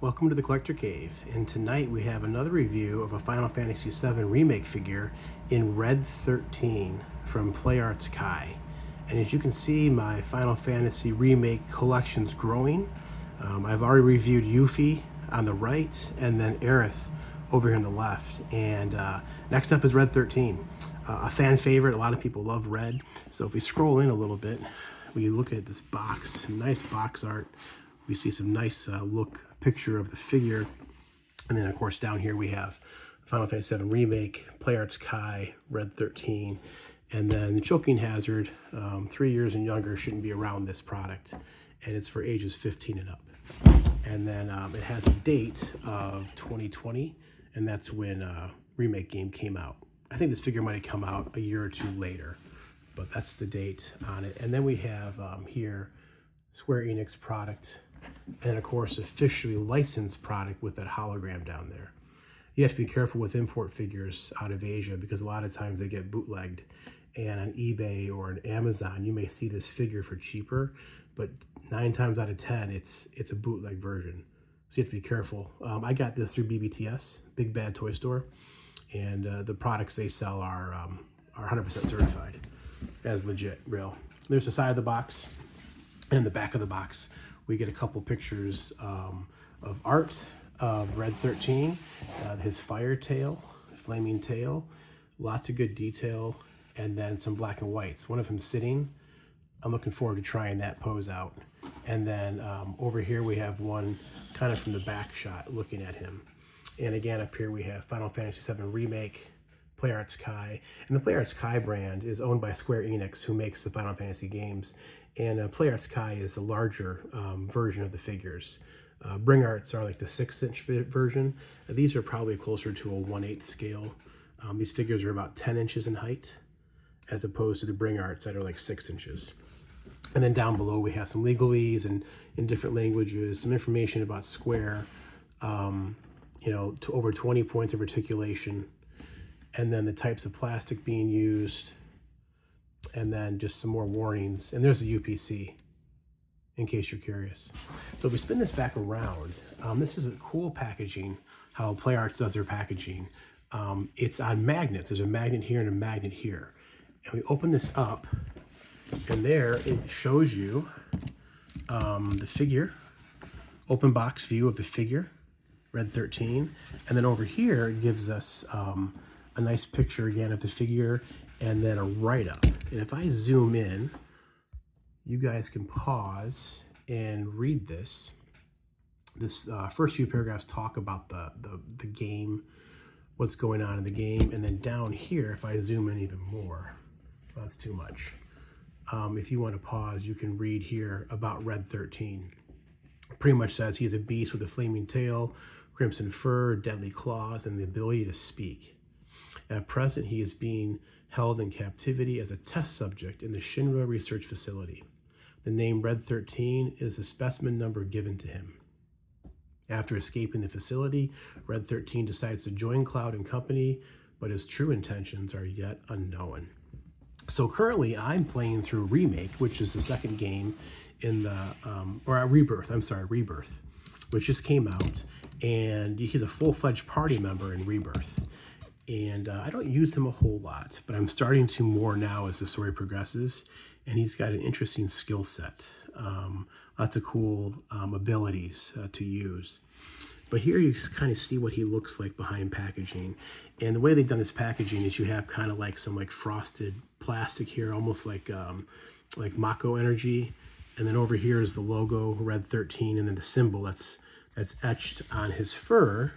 Welcome to the Collector Cave, and tonight we have another review of a Final Fantasy VII Remake figure in Red 13 from XIII. And as you can see, my Final Fantasy Remake collection's growing. I've already reviewed Yuffie on the right, and then Aerith over here on the left. And next up is Red 13, a fan favorite. A lot of people love Red. So if we scroll in a little bit, we look at this box, nice box art. We see some nice look picture of the figure. And then, of course, down here we have Final Fantasy VII Remake, XIII, Red 13. And then the choking hazard, 3 years and younger shouldn't be around this product. And it's for ages 15 and up. And then it has a date of 2020, and that's when Remake game came out. I think this figure might have come out a year or two later, but that's the date on it. And then we have here Square Enix product, and of course officially licensed product with that hologram down there. You have to be careful with import figures out of Asia because a lot of times they get bootlegged, and on eBay or on Amazon you may see this figure for cheaper, but 9 times out of 10 it's a bootleg version, so you have to be careful. I got this through BBTS, Big Bad Toy Store, and the products they sell are 100% certified as legit, real. There's the side of the box, and in the back of the box we get a couple pictures of art of Red 13, his fire tail, flaming tail, lots of good detail, and then some black and whites. One of them sitting. I'm looking forward to trying that pose out. And then over here we have one kind of from the back shot looking at him. And again, up here we have Final Fantasy VII Remake, XIII. And the XIII brand is owned by Square Enix, who makes the Final Fantasy games. And XIII is the larger version of the figures. Bring Arts are like the 6-inch version. These are probably closer to a 1/8 scale. These figures are about 10 inches in height, as opposed to the Bring Arts that are like 6 inches. And then down below we have some legalese and in different languages, some information about Square, to over 20 points of articulation, and then the types of plastic being used, and then just some more warnings. And there's the UPC, in case you're curious. So if we spin this back around, this is a cool packaging, how PlayArts does their packaging. It's on magnets. There's a magnet here and a magnet here. And we open this up, and there it shows you the figure, open box view of the figure, Red 13. And then over here it gives us a nice picture again of the figure, and then a write-up. And if I zoom in, you guys can pause and read this. This first few paragraphs talk about the game, what's going on in the game. And then down here, if I zoom in even more, well, that's too much. If you want to pause, you can read here about Red 13. Pretty much says he's a beast with a flaming tail, crimson fur, deadly claws, and the ability to speak. At present, he is being held in captivity as a test subject in the Shinra Research Facility. The name Red 13 is the specimen number given to him. After escaping the facility, Red 13 decides to join Cloud and company, but his true intentions are yet unknown. So currently I'm playing through Remake, which is the second game in the, Rebirth, which just came out, and he's a full-fledged party member in Rebirth. And I don't use him a whole lot, but I'm starting to more now as the story progresses, and he's got an interesting skill set. Lots of cool abilities to use. But here you kind of see what he looks like behind packaging. And the way they've done this packaging is you have kind of like some like frosted plastic here, almost like Mako energy. And then over here is the logo, Red 13, and then the symbol that's etched on his fur.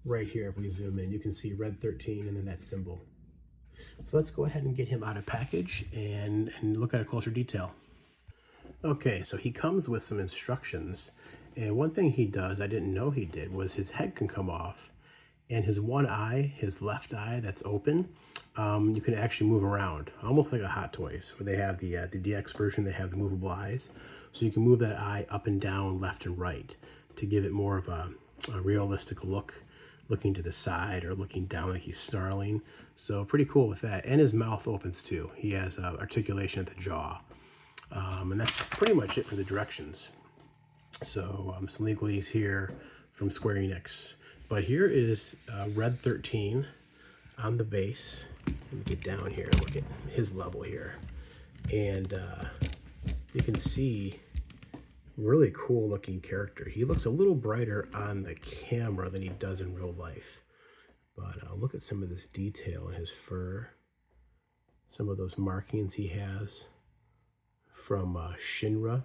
Right here, if we zoom in, you can see Red 13 and then that symbol. So let's go ahead and get him out of package and look at a closer detail. Okay, so he comes with some instructions. And one thing he does, I didn't know he did, was his head can come off, and his one eye, his left eye that's open, you can actually move around, almost like a Hot Toys, where they have the DX version, they have the movable eyes. So you can move that eye up and down, left and right, to give it more of a realistic look, looking to the side or looking down like he's snarling. So pretty cool with that. And his mouth opens too. He has articulation at the jaw. And that's pretty much it for the directions. So some legalese here from Square Enix. But here is Red 13 on the base. Let me get down here and look at his level here. And you can see really cool looking character. He looks a little brighter on the camera than he does in real life. But look at some of this detail in his fur. Some of those markings he has from Shinra.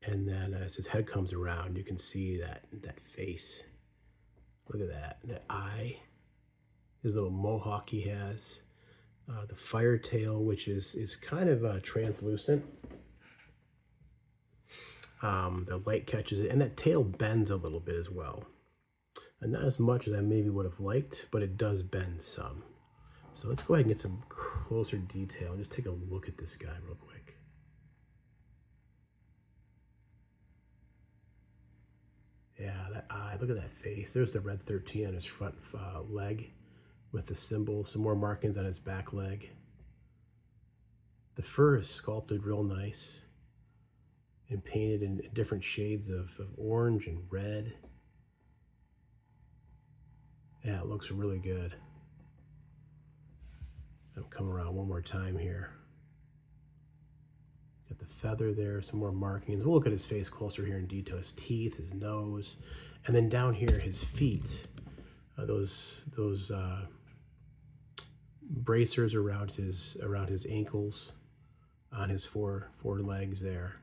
And then as his head comes around, you can see that face. Look at that eye. His little mohawk he has. The fire tail, which is kind of translucent. The light catches it, and that tail bends a little bit as well. And not as much as I maybe would have liked, but it does bend some. So let's go ahead and get some closer detail and just take a look at this guy real quick. Yeah, that eye, look at that face. There's the Red 13 on his front leg with the symbol, some more markings on his back leg. The fur is sculpted real nice and painted in different shades of orange and red. Yeah, it looks really good. I'll come around one more time here. Got the feather there, some more markings. We'll look at his face closer here in detail. His teeth, his nose, and then down here, his feet. Those bracers around his ankles, on his four legs there,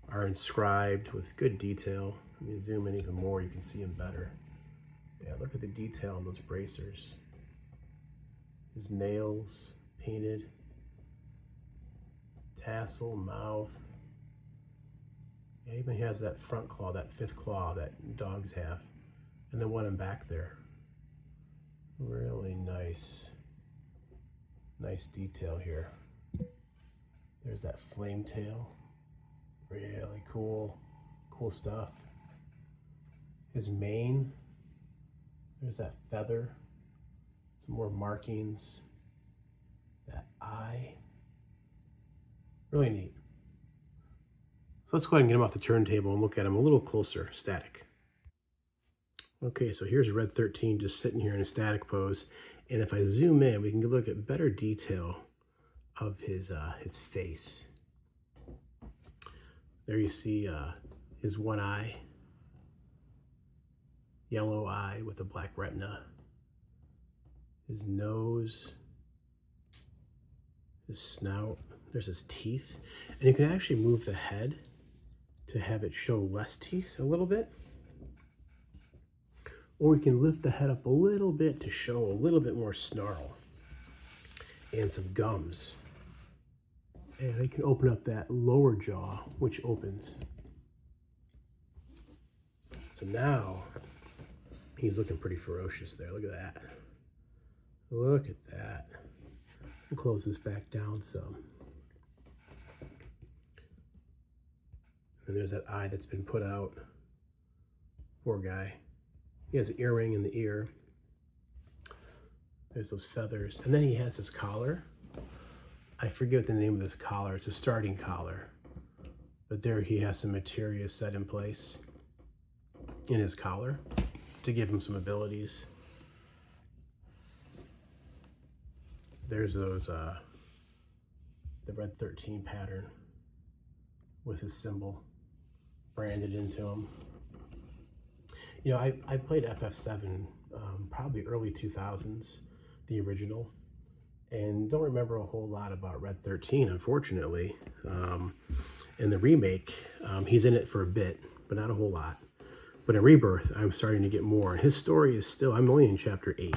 are inscribed with good detail. Let me zoom in even more. You can see him better. Yeah, look at the detail on those bracers. His nails painted. Tassel, mouth. Yeah, even has that front claw, that fifth claw that dogs have. And then one in back there. Really nice detail here. There's that flame tail. Really cool stuff. His mane, there's that feather. Some more markings. That eye. Really neat. So let's go ahead and get him off the turntable and look at him a little closer, static. Okay, so here's Red 13 just sitting here in a static pose. And if I zoom in, we can look at better detail of his face. There you see his one eye, yellow eye with a black retina. His nose, his snout, there's his teeth. And you can actually move the head to have it show less teeth a little bit. Or we can lift the head up a little bit to show a little bit more snarl and some gums. And I can open up that lower jaw, which opens. So now he's looking pretty ferocious there. Look at that. Look at that. I'll close this back down some. And there's that eye that's been put out. Poor guy. He has an earring in the ear. There's those feathers. And then he has his collar. I forget the name of this collar. It's a starting collar. But there he has some materia set in place in his collar to give him some abilities. There's those, the Red 13 pattern with his symbol branded into him. You know, I played FF7 probably early 2000s, the original, and don't remember a whole lot about Red 13, unfortunately. In the remake, he's in it for a bit, but not a whole lot. But in Rebirth, I'm starting to get more. And his story is still, I'm only in chapter 8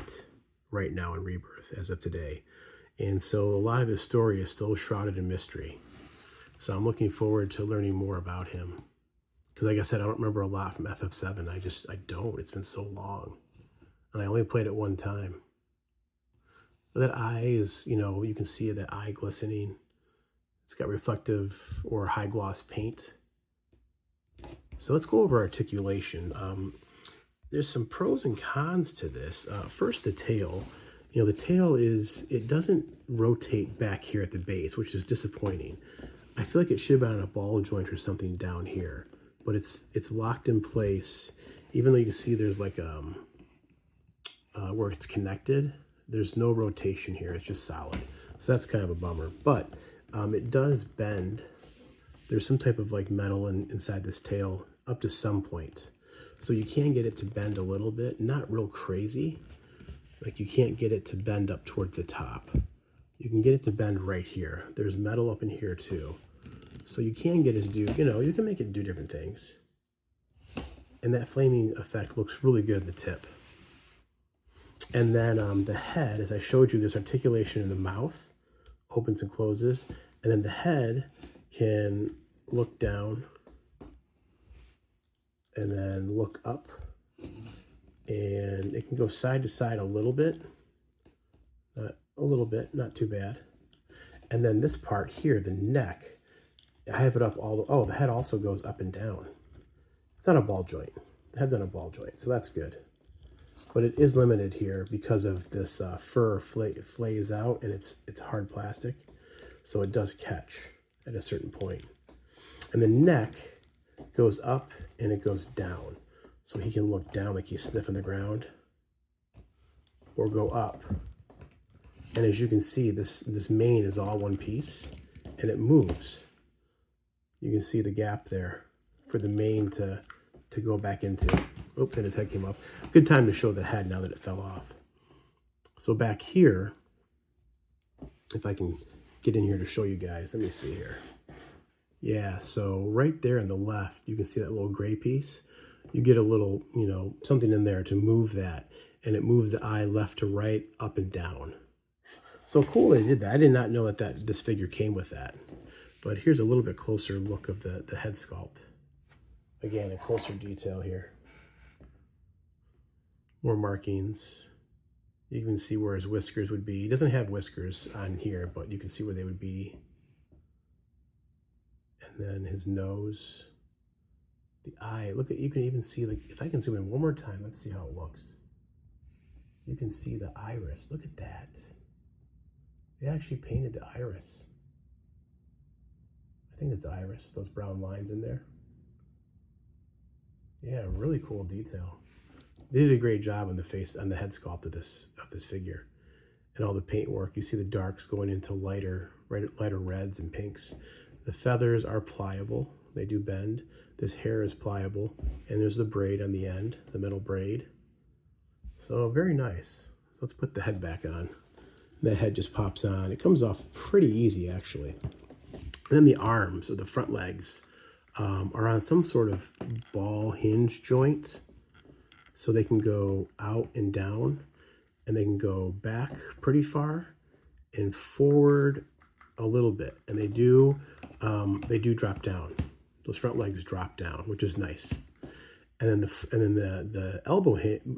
right now in Rebirth as of today. And so a lot of his story is still shrouded in mystery. So I'm looking forward to learning more about him. Because like I said, I don't remember a lot from FF7. I don't. It's been so long. And I only played it one time. But that eye is, you know, you can see that eye glistening. It's got reflective or high gloss paint. So let's go over articulation. There's some pros and cons to this. First, the tail. You know, the tail it doesn't rotate back here at the base, which is disappointing. I feel like it should have been on a ball joint or something down here, but it's locked in place. Even though you can see there's like where it's connected, there's no rotation here. It's just solid. So that's kind of a bummer, but it does bend. There's some type of like metal inside this tail up to some point. So you can get it to bend a little bit, not real crazy. Like you can't get it to bend up towards the top. You can get it to bend right here. There's metal up in here too. So you can get it to do, you can make it do different things. And that flaming effect looks really good at the tip. And then the head, as I showed you, there's articulation in the mouth, opens and closes. And then the head can look down and then look up. And it can go side to side a little bit. Not too bad. And then this part here, the neck, I have it up the head also goes up and down. It's on a ball joint. The head's on a ball joint, so that's good. But it is limited here because of this fur flays out, and it's hard plastic, so it does catch at a certain point. And the neck goes up and it goes down, so he can look down like he's sniffing the ground, or go up. And as you can see, this mane is all one piece, and it moves. You can see the gap there for the mane to go back into. Oops, and his head came off. Good time to show the head now that it fell off. So back here, if I can get in here to show you guys, let me see here. Yeah, so right there on the left, you can see that little gray piece. You get a little, something in there to move that, and it moves the eye left to right, up and down. So cool they did that. I did not know that this figure came with that. But here's a little bit closer look of the head sculpt. Again, a closer detail here. More markings. You can see where his whiskers would be. He doesn't have whiskers on here, but you can see where they would be. And then his nose. The eye. Look at, you can even see, like, if I can zoom in one more time, let's see how it looks. You can see the iris. Look at that. They actually painted the iris. I think it's iris, those brown lines in there. Yeah, really cool detail. They did a great job on the face, on the head sculpt of this figure. And all the paint work, you see the darks going into lighter reds and pinks. The feathers are pliable, they do bend. This hair is pliable, and there's the braid on the end, the metal braid. So very nice. So let's put the head back on. That head just pops on. It comes off pretty easy, actually. And then the arms, or the front legs, are on some sort of ball hinge joint. So they can go out and down, and they can go back pretty far and forward a little bit. And they do drop down. Those front legs drop down, which is nice. And then the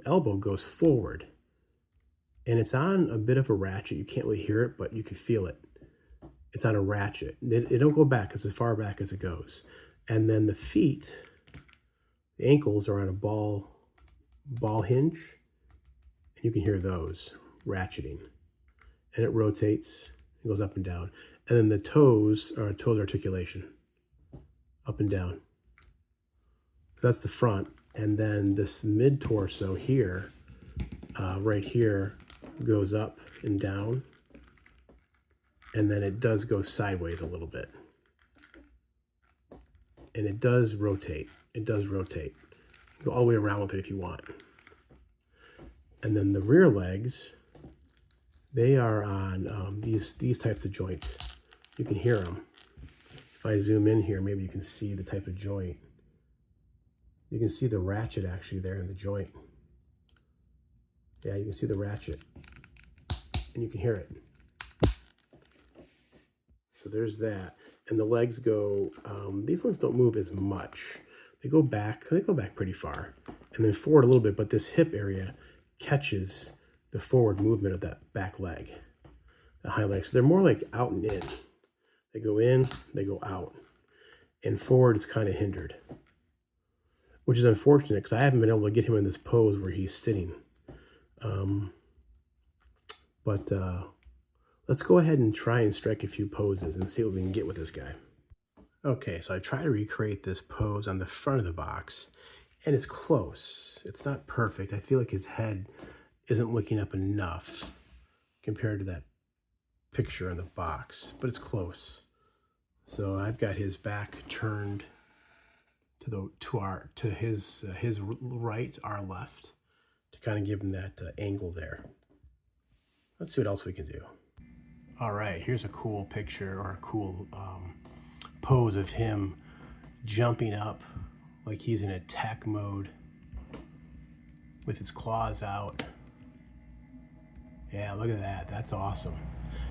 elbow goes forward. And it's on a bit of a ratchet. You can't really hear it, but you can feel it. It's on a ratchet. It don't go back. It's as far back as it goes. And then the feet, the ankles are on a ball hinge. And you can hear those ratcheting. And it rotates. It goes up and down. And then the toes are toes articulation. Up and down. So that's the front. And then this mid-torso here, right here, goes up and down, and then it does go sideways a little bit, and it does rotate. You can go all the way around with it if you want. And then the rear legs, they are on these types of joints. You can hear them. If I zoom in here, maybe you can see the type of joint. You can see the ratchet actually there in the joint. Yeah, you can see the ratchet. And you can hear it. So there's that. And the legs go, these ones don't move as much. They go back pretty far. And then forward a little bit, but this hip area catches the forward movement of that back leg, the high leg. So they're more like out and in. They go in, they go out. And forward is kind of hindered, which is unfortunate because I haven't been able to get him in this pose where he's sitting. Let's go ahead and try and strike a few poses and see what we can get with this guy. Okay, so I try to recreate this pose on the front of the box, and it's close. It's not perfect. I feel like his head isn't looking up enough compared to that picture in the box, but it's close. So I've got his back turned to his right, our left, to kind of give him that angle there. Let's see what else we can do. All right, here's a cool picture or a cool pose of him jumping up like he's in attack mode with his claws out. Yeah, look at that. That's awesome.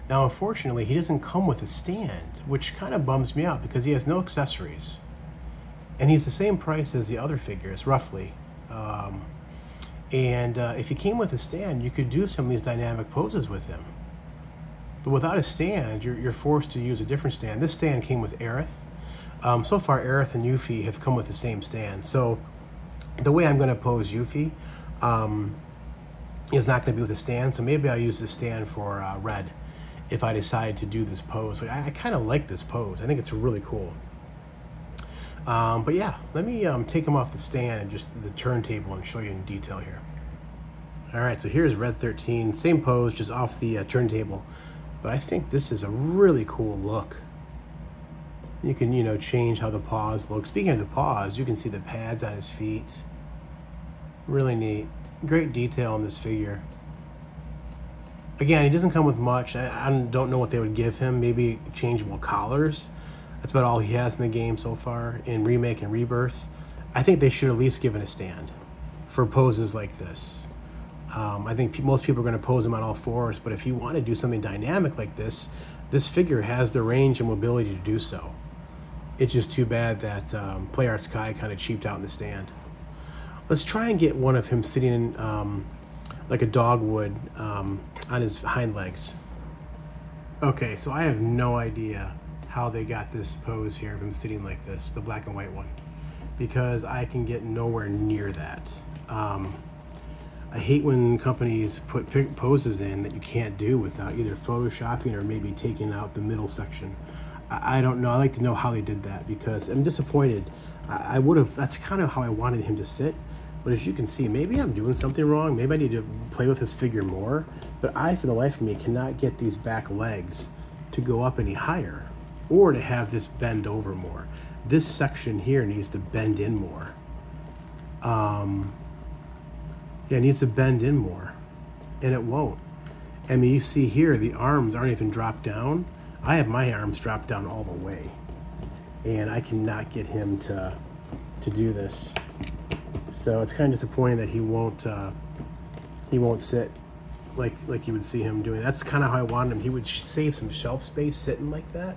Now, unfortunately, he doesn't come with a stand, which kind of bums me out because he has no accessories. And he's the same price as the other figures, roughly. If he came with a stand, you could do some of these dynamic poses with him. But without a stand, you're forced to use a different stand. This stand came with XIII. So far, XIII and Yuffie have come with the same stand. So the way I'm going to pose Yuffie is not going to be with a stand. So maybe I'll use the stand for Red if I decide to do this pose. I kind of like this pose. I think it's really cool. But yeah, let me take him off the stand and just the turntable and show you in detail here. All right, so here's Red 13, same pose, just off the turntable. But I think this is a really cool look. You can, change how the paws look. Speaking of the paws, you can see the pads on his feet. Really neat. Great detail on this figure. Again, he doesn't come with much. I don't know what they would give him. Maybe changeable collars. That's about all he has in the game so far in Remake and Rebirth. I think they should at least give it a stand for poses like this. I think most people are going to pose him on all fours, but if you want to do something dynamic like this, this figure has the range and mobility to do so. It's just too bad that PlayArts Kai kind of cheaped out in the stand. Let's try and get one of him sitting in, like a dog would on his hind legs. Okay, so I have no idea how they got this pose here of him sitting like this, the black and white one, because I can get nowhere near that. I hate when companies put poses in that you can't do without either photoshopping or maybe taking out the middle section. I don't know. I like to know how they did that because I'm disappointed. I would have, that's kind of how I wanted him to sit. But as you can see, maybe I'm doing something wrong. Maybe I need to play with this figure more. But I, for the life of me, cannot get these back legs to go up any higher or to have this bend over more. This section here needs to bend in more. Yeah, it needs to bend in more, and it won't. I mean, you see here, the arms aren't even dropped down. I have my arms dropped down all the way, and I cannot get him to do this. So it's kind of disappointing that he won't sit like you would see him doing. That's kind of how I wanted him. He would save some shelf space sitting like that,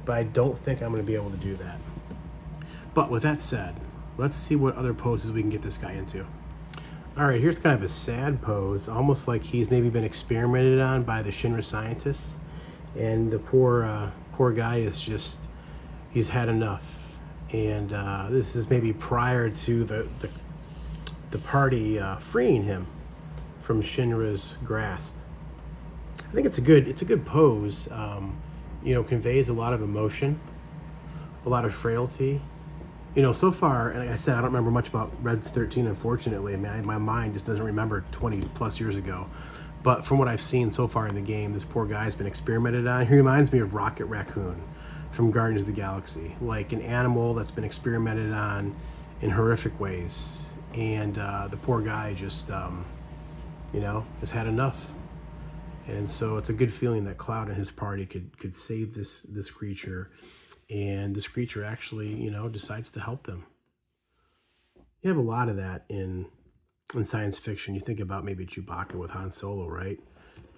but I don't think I'm going to be able to do that. But with that said, let's see what other poses we can get this guy into. All right, here's kind of a sad pose, almost like he's maybe been experimented on by the Shinra scientists, and the poor guy is just, he's had enough. And this is maybe prior to the party freeing him from Shinra's grasp. I think it's a good pose. Conveys a lot of emotion, a lot of frailty. So far, and like I said, I don't remember much about Red 13, unfortunately. I mean, my mind just doesn't remember 20 plus years ago. But from what I've seen so far in the game, this poor guy's been experimented on. He reminds me of Rocket Raccoon from Guardians of the Galaxy, like an animal that's been experimented on in horrific ways. And the poor guy just, has had enough. And so it's a good feeling that Cloud and his party could save this creature. And this creature actually, decides to help them. You have a lot of that in science fiction. You think about maybe Chewbacca with Han Solo, right?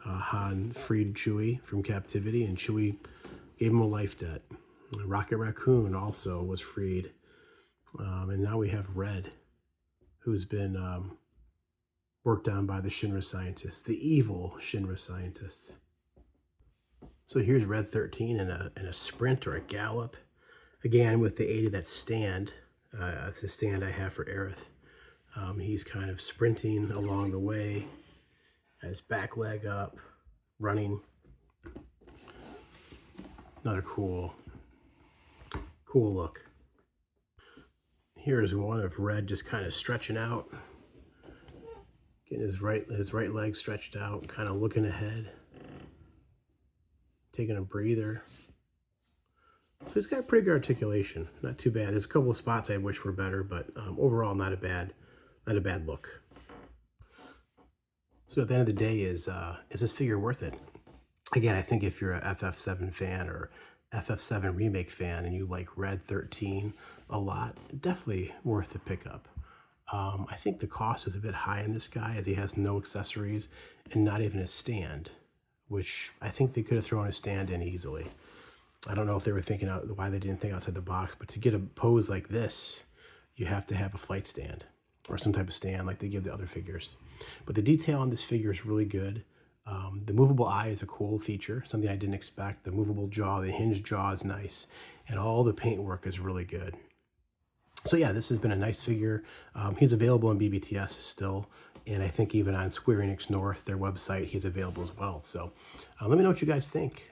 Han freed Chewie from captivity, and Chewie gave him a life debt. Rocket Raccoon also was freed. And now we have Red, who's been worked on by the Shinra scientists, the evil Shinra scientists. So here's Red 13 in a sprint or a gallop. Again, with the aid of that stand. That's the stand I have for XIII. He's kind of sprinting along the way, his back leg up, running. Another cool Cool look. Here's one of Red just kind of stretching out, getting his right leg stretched out, kind of looking ahead, taking a breather. So he's got pretty good articulation, not too bad. There's a couple of spots I wish were better, but overall not a bad look. So at the end of the day, is this figure worth it? Again, I think if you're a FF7 fan or FF7 Remake fan and you like Red 13 a lot, definitely worth the pickup. I think the cost is a bit high in this guy as he has no accessories and not even a stand, which I think they could have thrown a stand in easily. I don't know if they were thinking out why they didn't think outside the box, but to get a pose like this, you have to have a flight stand or some type of stand like they give the other figures. But the detail on this figure is really good. The movable eye is a cool feature, something I didn't expect. The movable jaw, the hinged jaw is nice, and all the paintwork is really good. So yeah, this has been a nice figure. He's available on BBTS still, and I think even on Square Enix North, their website, he's available as well. So let me know what you guys think.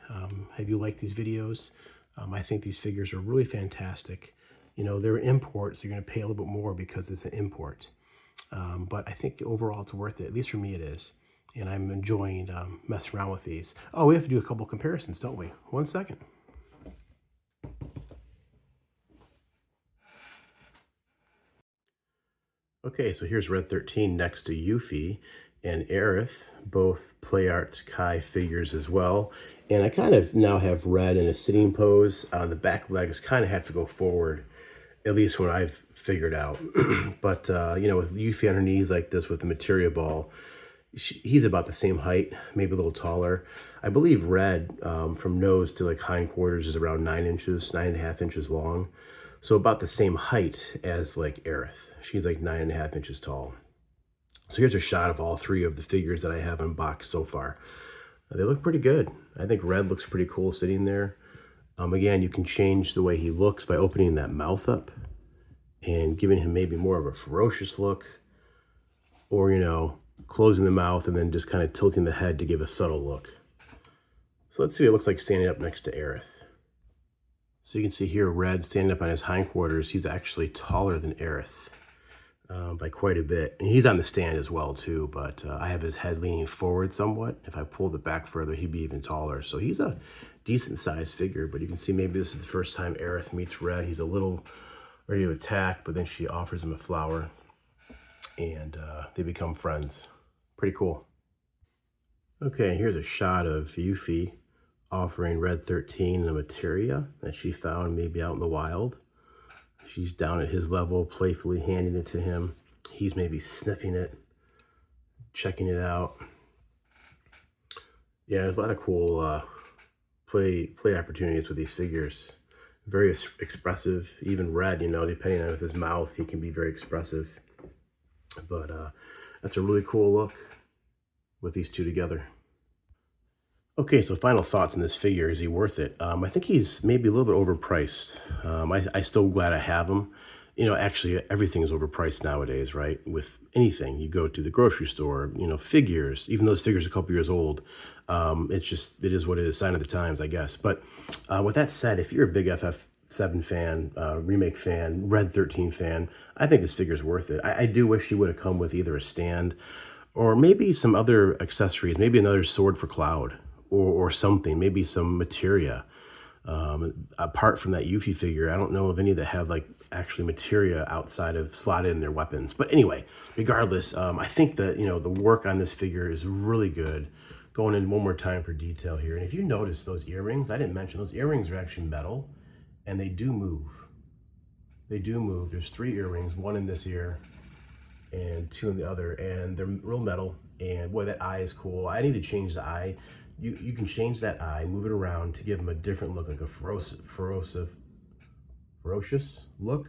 Have you liked these videos? I think these figures are really fantastic. You know, they're imports, so you're going to pay a little bit more because it's an import. But I think overall it's worth it. At least for me it is. And I'm enjoying messing around with these. Oh, we have to do a couple comparisons, don't we? 1 second. Okay, so here's Red 13 next to Yuffie and Aerith, both PlayArts Kai figures as well. And I kind of now have Red in a sitting pose. The back legs kind of have to go forward, at least what I've figured out. But, you know, with Yuffie on her knees like this with the materia ball, he's about the same height, maybe a little taller. I believe Red from nose to like hindquarters is around 9 inches, 9.5 inches long. So about the same height as like Aerith. She's like 9.5 inches tall. So here's a shot of all three of the figures that I have unboxed so far. They look pretty good. I think Red looks pretty cool sitting there. Again, you can change the way he looks by opening that mouth up and giving him maybe more of a ferocious look, or, you know, closing the mouth and then just kind of tilting the head to give a subtle look. So let's see what it looks like standing up next to Aerith. So you can see here Red standing up on his hindquarters. He's actually taller than Aerith by quite a bit. And he's on the stand as well too, but I have his head leaning forward somewhat. If I pulled it back further, he'd be even taller. So he's a decent sized figure, but you can see maybe this is the first time Aerith meets Red. He's a little ready to attack, but then she offers him a flower and they become friends. Pretty cool. Okay, here's a shot of Yuffie offering Red 13 the materia that she found maybe out in the wild. She's down at his level, playfully handing it to him. He's maybe sniffing it, checking it out. Yeah, there's a lot of cool play opportunities with these figures. Very expressive. Even Red, you know, depending on with his mouth, he can be very expressive. But that's a really cool look with these two together. Okay, so final thoughts on this figure. Is he worth it? I think he's maybe a little bit overpriced. I still glad I have him. You know, actually everything is overpriced nowadays, right? With anything. You go to the grocery store, you know, figures, even those figures are a couple years old. It is what it is, sign of the times, I guess. But with that said, if you're a big FF7 fan, Remake fan, Red 13 fan, I think this figure is worth it. I do wish he would have come with either a stand or maybe some other accessories, maybe another sword for Cloud. Or something, maybe some materia. Apart from that Yuffie figure, I don't know of any that have like actually materia outside of slotted in their weapons. But anyway, regardless, I think that, you know, the work on this figure is really good. Going in one more time for detail here. And if you notice those earrings, I didn't mention those earrings are actually metal and they do move. They do move. There's 3 earrings, 1 in this ear and 2 in the other, and they're real metal. And boy, that eye is cool. I need to change the eye. You can change that eye, move it around to give him a different look, like a ferocious look.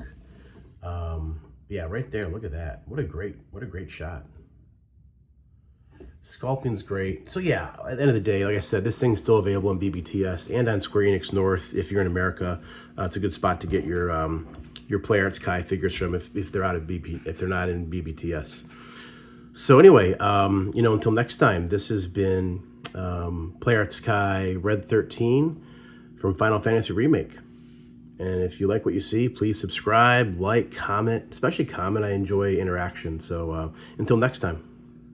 Yeah, right there. Look at that. What a great shot. Sculpting's great. So yeah, at the end of the day, like I said, this thing's still available on BBTS and on Square Enix North. If you're in America, it's a good spot to get your PlayArts Kai figures from if they're out of if they're not in BBTS. So anyway, you know, until next time, this has been PlayArts Kai Red 13 from Final Fantasy Remake. And if you like what you see, please subscribe, like, comment, especially comment. I enjoy interaction. So until next time.